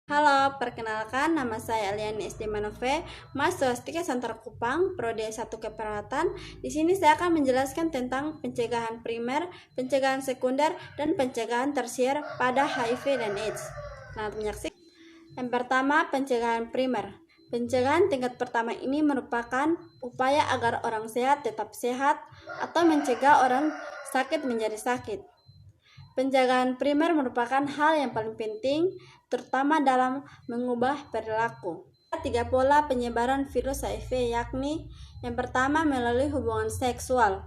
Halo, perkenalkan nama saya Eliani SD Manove, mahasiswa Santar Kupang, Prodi S1 Keperawatan. Di sini saya akan menjelaskan tentang pencegahan primer, pencegahan sekunder, dan pencegahan tersier pada HIV dan AIDS. Selamat menyaksikan. Yang pertama, pencegahan primer. Pencegahan tingkat pertama ini merupakan upaya agar orang sehat tetap sehat atau mencegah orang sakit menjadi sakit. Pencegahan primer merupakan hal yang paling penting, terutama dalam mengubah perilaku. Tiga pola penyebaran virus HIV, yakni yang pertama melalui hubungan seksual.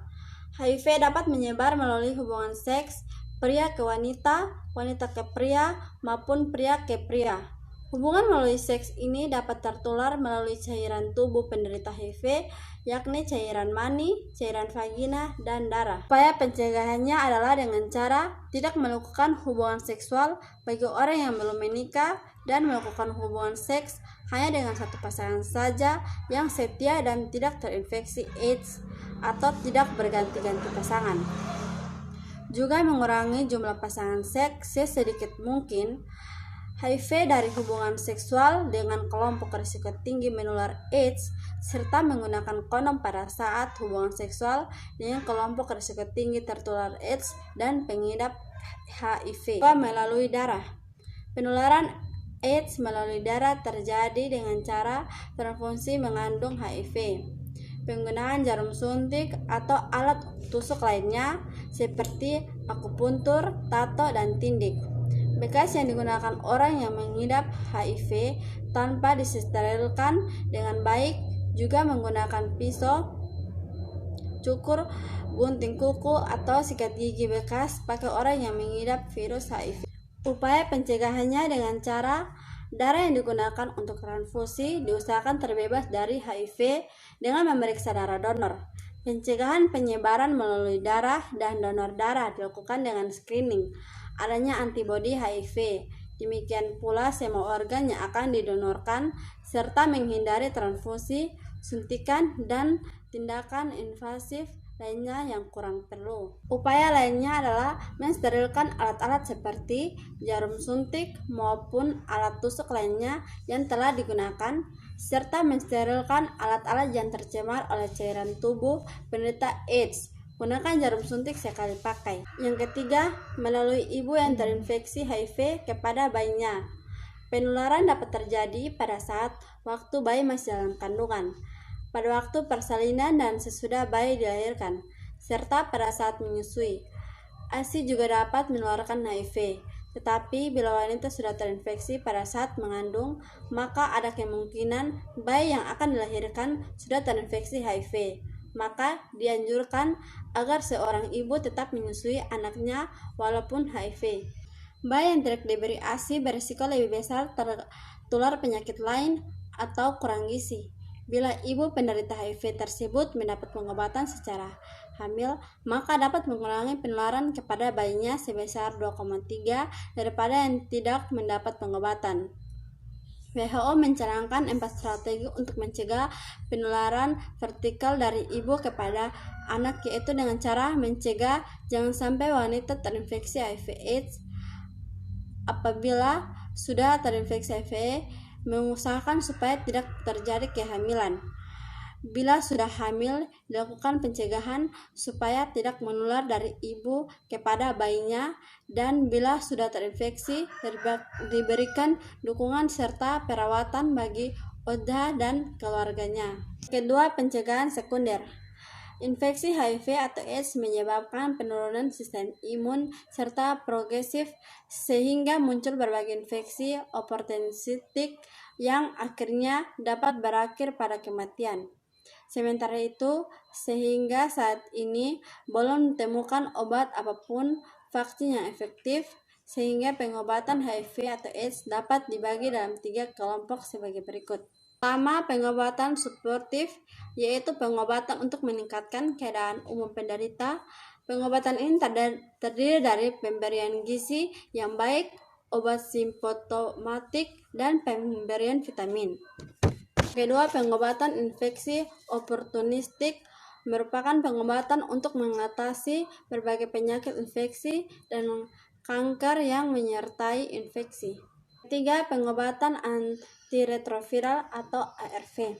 HIV dapat menyebar melalui hubungan seks pria ke wanita, wanita ke pria, maupun pria ke pria. Hubungan melalui seks ini dapat tertular melalui cairan tubuh penderita HIV, yakni cairan mani, cairan vagina, dan darah. Upaya pencegahannya adalah dengan cara tidak melakukan hubungan seksual bagi orang yang belum menikah dan melakukan hubungan seks hanya dengan satu pasangan saja yang setia dan tidak terinfeksi AIDS atau tidak berganti-ganti pasangan. Juga mengurangi jumlah pasangan seks sedikit mungkin. HIV dari hubungan seksual dengan kelompok risiko tinggi menular AIDS, serta menggunakan kondom pada saat hubungan seksual dengan kelompok risiko tinggi tertular AIDS dan pengidap HIV. Melalui darah. Penularan AIDS melalui darah terjadi dengan cara transfusi mengandung HIV. Penggunaan jarum suntik atau alat tusuk lainnya seperti akupuntur, tato, dan tindik. Bekas yang digunakan orang yang mengidap HIV tanpa disterilkan dengan baik, juga menggunakan pisau, cukur, gunting kuku, atau sikat gigi bekas pakai orang yang mengidap virus HIV. Upaya pencegahannya dengan cara darah yang digunakan untuk transfusi diusahakan terbebas dari HIV dengan memeriksa darah donor. Pencegahan penyebaran melalui darah dan donor darah dilakukan dengan screening adanya antibodi HIV. Demikian pula semua organ yang akan didonorkan serta menghindari transfusi, suntikan, dan tindakan invasif lainnya yang kurang perlu. Upaya lainnya adalah mensterilkan alat-alat seperti jarum suntik maupun alat tusuk lainnya yang telah digunakan, serta mensterilkan alat-alat yang tercemar oleh cairan tubuh penderita AIDS. Gunakan jarum suntik sekali pakai. Yang ketiga, melalui ibu yang terinfeksi HIV kepada bayinya. Penularan dapat terjadi pada saat waktu bayi masih dalam kandungan, pada waktu persalinan dan sesudah bayi dilahirkan, serta pada saat menyusui. ASI juga dapat menularkan HIV, tetapi bila wanita sudah terinfeksi pada saat mengandung, maka ada kemungkinan bayi yang akan dilahirkan sudah terinfeksi HIV. Maka dianjurkan agar seorang ibu tetap menyusui anaknya walaupun HIV. Bayi yang tidak diberi ASI berisiko lebih besar tertular penyakit lain atau kurang gizi. Bila ibu penderita HIV tersebut mendapat pengobatan secara hamil, maka dapat mengurangi penularan kepada bayinya sebesar 2,3 daripada yang tidak mendapat pengobatan. WHO mencanangkan 4 strategi untuk mencegah penularan vertikal dari ibu kepada anak, yaitu dengan cara mencegah jangan sampai wanita terinfeksi HIV/AIDS. Apabila sudah terinfeksi HIV, mengusahakan supaya tidak terjadi kehamilan. Bila sudah hamil, dilakukan pencegahan supaya tidak menular dari ibu kepada bayinya, dan bila sudah terinfeksi, diberikan dukungan serta perawatan bagi ODA dan keluarganya. Kedua, pencegahan sekunder. Infeksi HIV atau AIDS menyebabkan penurunan sistem imun serta progresif sehingga muncul berbagai infeksi oportunistik yang akhirnya dapat berakhir pada kematian. Sementara itu, sehingga saat ini belum ditemukan obat apapun vaksin yang efektif, sehingga pengobatan HIV atau AIDS dapat dibagi dalam 3 kelompok sebagai berikut. Pertama, pengobatan suportif, yaitu pengobatan untuk meningkatkan keadaan umum penderita. Pengobatan ini terdiri dari pemberian gizi yang baik, obat simptomatik, dan pemberian vitamin. Kedua, pengobatan infeksi oportunistik merupakan pengobatan untuk mengatasi berbagai penyakit infeksi dan kanker yang menyertai infeksi. ketiga, pengobatan antiretroviral atau ARV.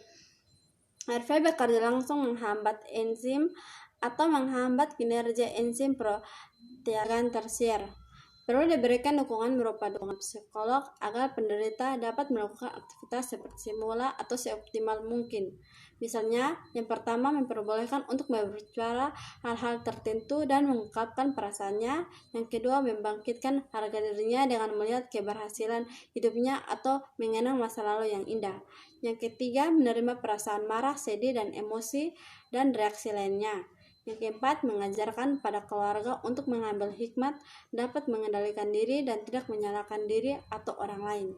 ARV bekerja langsung menghambat enzim atau menghambat kinerja enzim proteagan tersier. Perlu diberikan dukungan berupa dukungan psikolog agar penderita dapat melakukan aktivitas seperti semula atau seoptimal mungkin. Misalnya, yang pertama memperbolehkan untuk berbicara hal-hal tertentu dan mengungkapkan perasaannya. Yang kedua, membangkitkan harga dirinya dengan melihat keberhasilan hidupnya atau mengenang masa lalu yang indah. Yang ketiga, menerima perasaan marah, sedih, dan emosi dan reaksi lainnya. Yang keempat, mengajarkan pada keluarga untuk mengambil hikmat, dapat mengendalikan diri dan tidak menyalahkan diri atau orang lain.